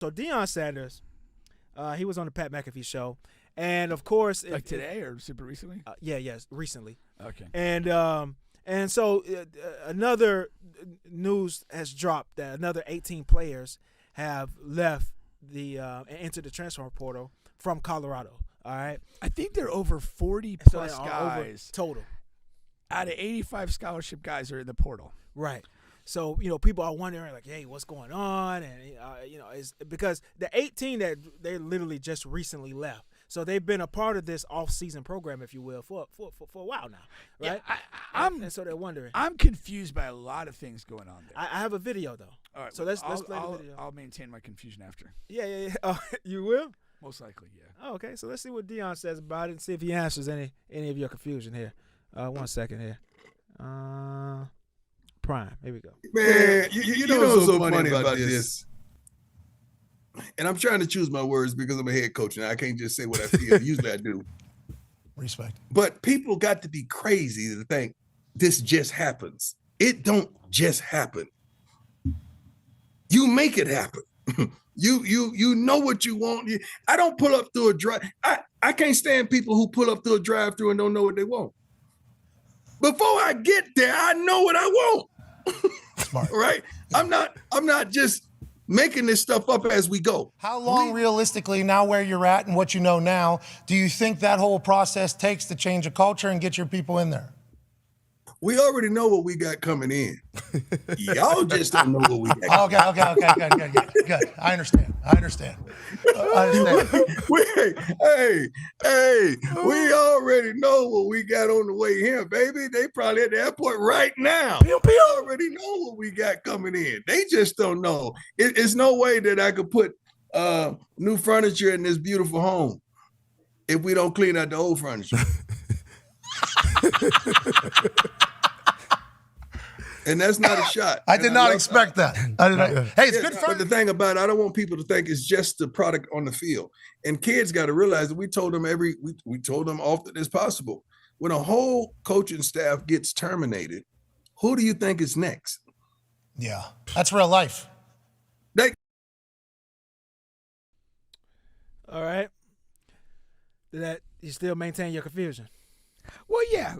So Deion Sanders, he was on the Pat McAfee show, and of course, Like today or super recently? yes, recently. Okay. And so another news has dropped that another 18 players have left and entered the transfer portal from Colorado. All right, I think there are over 40 So plus they are over guys. total. Out of 85 scholarship guys are in the portal. Right. So, people are wondering, like, hey, what's going on? And, it's because the 18 that they literally just recently left. So they've been a part of this off-season program, if you will, for a while now, right? Yeah, and so they're wondering. I'm confused by a lot of things going on there. I have a video, though. All right, so let's play the video. I'll maintain my confusion after. Yeah. You will? Most likely, yeah. Oh, okay. So let's see what Deion says about it and see if he answers any of your confusion here. 1 second here. Prime. Here we go. Man, you know what's so funny about this? And I'm trying to choose my words because I'm a head coach and I can't just say what I feel. Usually I do. Respect. But people got to be crazy to think this just happens. It don't just happen. You make it happen. You know what you want. I don't pull up through a drive. I can't stand people who pull up through a drive-through and don't know what they want. Before I get there, I know what I want. Smart. Right? I'm not just making this stuff up as we go. How long realistically, now where you're at and what you know now, do you think that whole process takes to change a culture and get your people in there? We already know what we got coming in. Y'all just don't know what we got. Okay. Good. I understand. Hey, we already know what we got on the way here, baby. They probably at the airport right now. We already know what we got coming in. They just don't know. It's no way that I could put new furniture in this beautiful home if we don't clean out the old furniture. And that's not a shot. I did not expect that. Hey, it's good fun. But the thing about it, I don't want people to think it's just the product on the field. And kids got to realize that we told them we told them often as possible. When a whole coaching staff gets terminated, who do you think is next? Yeah, that's real life. All right. That you still maintain your confusion? Well, yeah,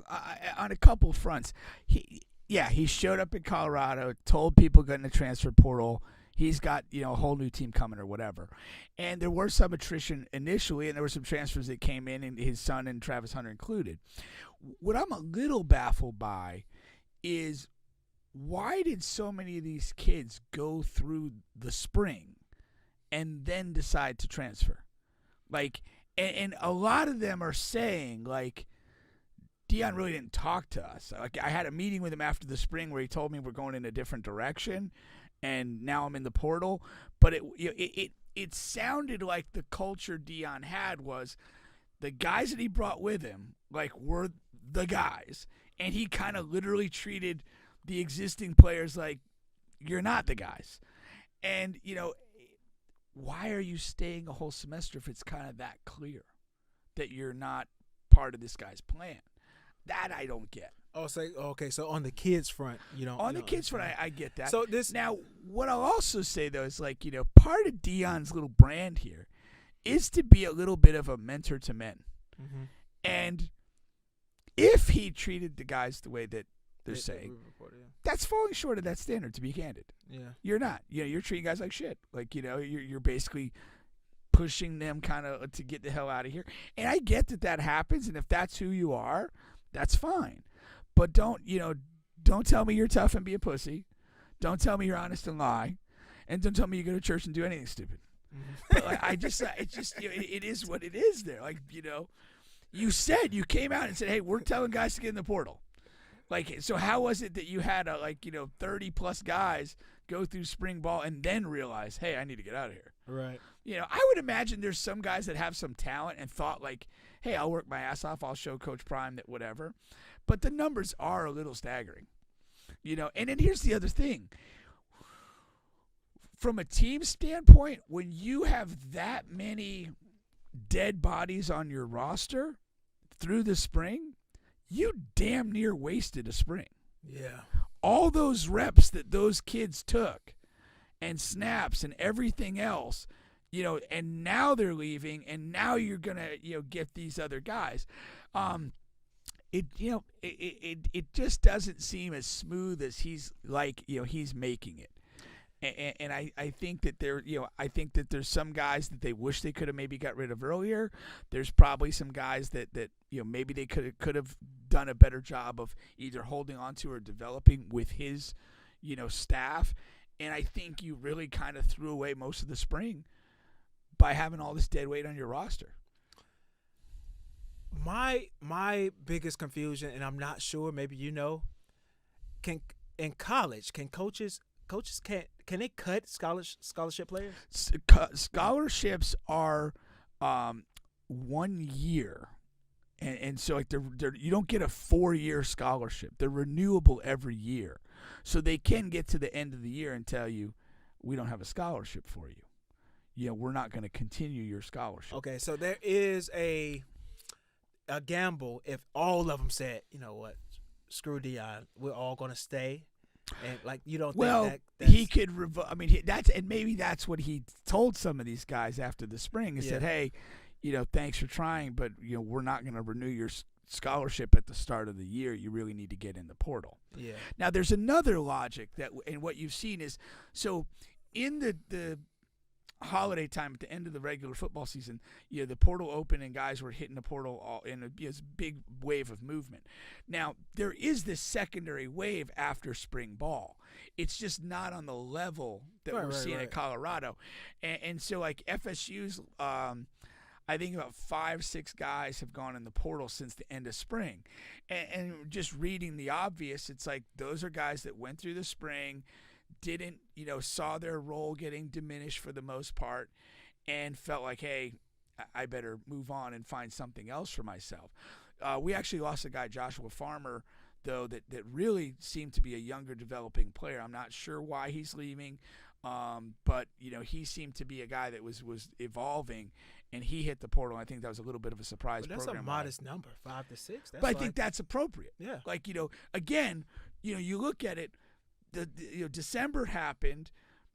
on a couple fronts. He showed up in Colorado, told people getting the transfer portal, he's got a whole new team coming or whatever. And there was some attrition initially, and there were some transfers that came in, and his son and Travis Hunter included. What I'm a little baffled by is why did so many of these kids go through the spring and then decide to transfer? And a lot of them are saying, Deion really didn't talk to us. I had a meeting with him after the spring where he told me we're going in a different direction, and now I'm in the portal. But it sounded like the culture Deion had was the guys that he brought with him were the guys, and he kind of literally treated the existing players like you're not the guys. And why are you staying a whole semester if it's kind of that clear that you're not part of this guy's plan? That I don't get. Oh, okay. So on the kids front, on the kids front, I get that. So now, what I'll also say though is part of Deion's little brand here is to be a little bit of a mentor to men, and if he treated the guys the way that they're saying, that's falling short of that standard. To be candid, you're not. You're treating guys like shit. You're basically pushing them kind of to get the hell out of here. And I get that happens, and if that's who you are, that's fine. But don't tell me you're tough and be a pussy. Don't tell me you're honest and lie. And don't tell me you go to church and do anything stupid. But it is what it is there. You said, you came out and said, hey, we're telling guys to get in the portal. So how was it that you had 30 plus guys go through spring ball and then realize, hey, I need to get out of here? Right. I would imagine there's some guys that have some talent and thought hey, I'll work my ass off. I'll show Coach Prime that whatever. But the numbers are a little staggering, And then here's the other thing. From a team standpoint, when you have that many dead bodies on your roster through the spring, you damn near wasted a spring. Yeah. All those reps that those kids took and snaps and everything else, and now they're leaving, and now you're gonna get these other guys. It just doesn't seem as smooth as he's making it. And I think that there's some guys that they wish they could have maybe got rid of earlier. There's probably some guys that maybe they could have done a better job of either holding on to or developing with his staff. And I think you really kind of threw away most of the spring by having all this dead weight on your roster. My biggest confusion, and I'm not sure, maybe can in college can coaches can they cut scholarship players? Scholarships are 1 year, and so like you don't get a 4-year scholarship. They're renewable every year, so they can get to the end of the year and tell you, we don't have a scholarship for you. We're not going to continue your scholarship. Okay, so there is a gamble if all of them said, you know what, screw Deion, we're all going to stay. And you don't think that's... he could maybe that's what he told some of these guys after the spring. He said, hey, thanks for trying, but we're not going to renew your scholarship at the start of the year. You really need to get in the portal. Yeah. Now there's another logic and what you've seen is, so in the holiday time at the end of the regular football season, the portal opened and guys were hitting the portal all in a big wave of movement. Now there is this secondary wave after spring ball. It's just not on the level that we're seeing at Colorado, and so like FSU's, I think about 5-6 guys have gone in the portal since the end of spring, and just reading the obvious, it's like those are guys that went through the spring, didn't, saw their role getting diminished for the most part, and felt like, hey, I better move on and find something else for myself. We actually lost a guy, Joshua Farmer, though, that really seemed to be a younger developing player. I'm not sure why he's leaving, but, he seemed to be a guy that was evolving, and he hit the portal. I think that was a little bit of a surprise program. That's a modest number, 5 to 6. But I think that's appropriate. Yeah. Like, again, you look at it, December happened.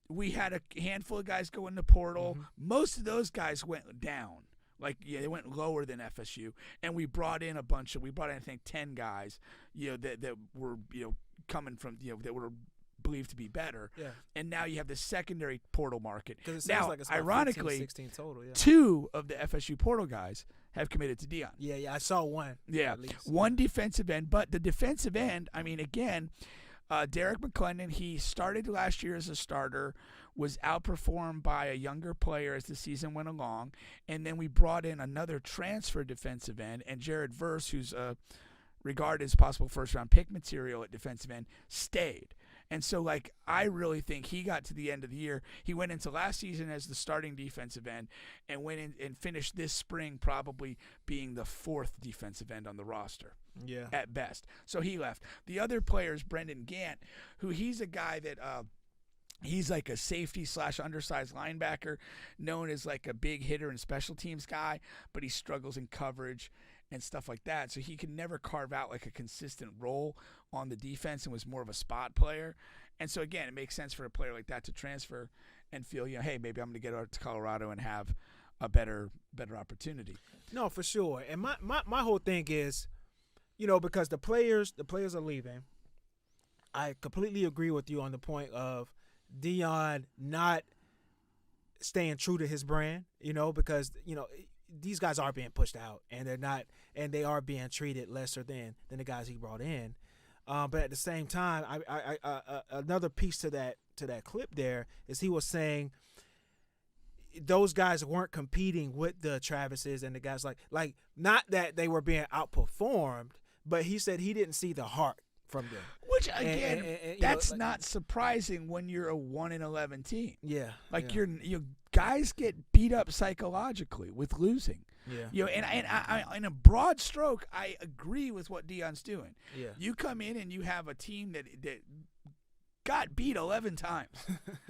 We had a handful of guys go in the portal. Mm-hmm. Most of those guys went down. They went lower than FSU. And we brought in I think 10 guys, that were, coming from, that were believed to be better. Yeah. And now you have the secondary portal market. Now, like it's ironically, 15, 16 total, 2 of the FSU portal guys have committed to Deion. Yeah, I saw one. Yeah, at least. One defensive end. But the defensive end, again, Derek McClendon, he started last year as a starter, was outperformed by a younger player as the season went along, and then we brought in another transfer defensive end, and Jared Verse, who's regarded as possible first-round pick material at defensive end, stayed. And so, I really think he got to the end of the year. He went into last season as the starting defensive end and went in and finished this spring probably being the 4th defensive end on the roster. Yeah. At best. So he left. The other player is Brendan Gant, who he's a guy that he's like a safety / undersized linebacker, known as like a big hitter and special teams guy, but he struggles in coverage and stuff like that. So he could never carve out like a consistent role on the defense and was more of a spot player. And so again, it makes sense for a player like that to transfer and feel, hey, maybe I'm going to get out to Colorado and have a better opportunity. No, for sure. And my whole thing is, because the players are leaving. I completely agree with you on the point of Deion not staying true to his brand, because, these guys are being pushed out and they are being treated lesser than the guys he brought in. But at the same time, I another piece to that clip there is he was saying those guys weren't competing with the Travises and the guys like not that they were being outperformed, but he said he didn't see the heart from them. Which again, and that's not surprising when you're a 1-11 team. Yeah, your guys get beat up psychologically with losing. Yeah, and I in a broad stroke, I agree with what Deion's doing. Yeah, you come in and you have a team that got beat 11 times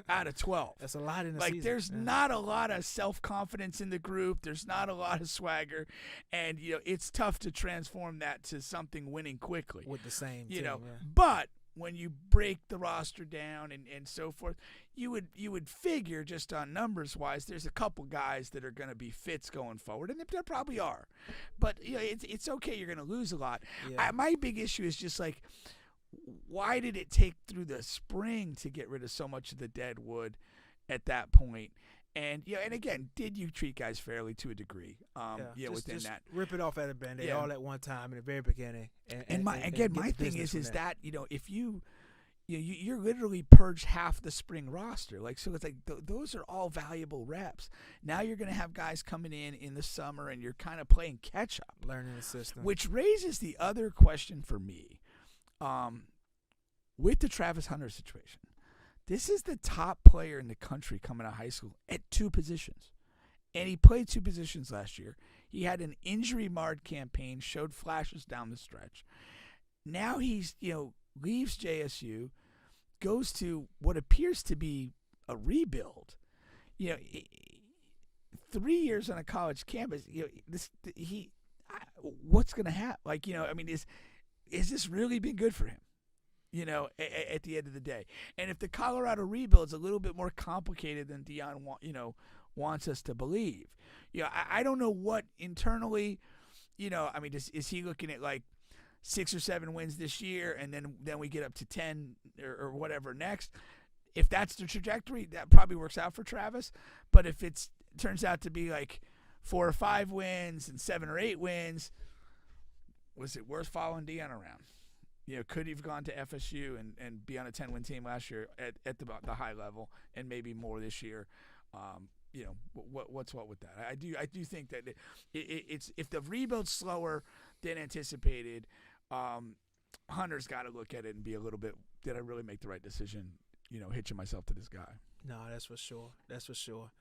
out of 12. That's a lot in the season. There's not a lot of self-confidence in the group. There's not a lot of swagger. And, it's tough to transform that to something winning quickly. With the same team, But when you break the roster down and so forth, you would figure just on numbers wise, there's a couple guys that are going to be fits going forward, and there probably are. But it's okay. You're going to lose a lot. Yeah. My big issue is just like, why did it take through the spring to get rid of so much of the dead wood at that point? And and again, did you treat guys fairly to a degree? Within just that, rip it off at a Band-Aid Yeah. all at one time in the very beginning. And my get the thing business is from that if you're literally purged half the spring roster, like, so it's like those are all valuable reps. Now you're going to have guys coming in the summer, and you're kind of playing catch up, learning the system. which raises the other question for me, with the Travis Hunter situation. This is the top player in the country coming out of high school at two positions. And he played two positions last year. He had an injury-marred campaign, showed flashes down the stretch. Now he's, leaves JSU, goes to what appears to be a rebuild. 3 years on a college campus, what's going to happen? Like, is this really been good for him? At the end of the day. And if the Colorado rebuild's a little bit more complicated than Deion wants us to believe, I don't know what internally, is he looking at like 6 or 7 wins this year, and then we get up to 10 or whatever next? If that's the trajectory, that probably works out for Travis. But if it turns out to be like 4 or 5 wins and 7 or 8 wins, was it worth following Deion around? Could he have gone to FSU and be on a 10-win team last year at the high level, and maybe more this year? What's what with that? I do think that it's if the rebuild's slower than anticipated, Hunter's got to look at it and be a little bit, did I really make the right decision? Hitching myself to this guy. No, that's for sure. That's for sure.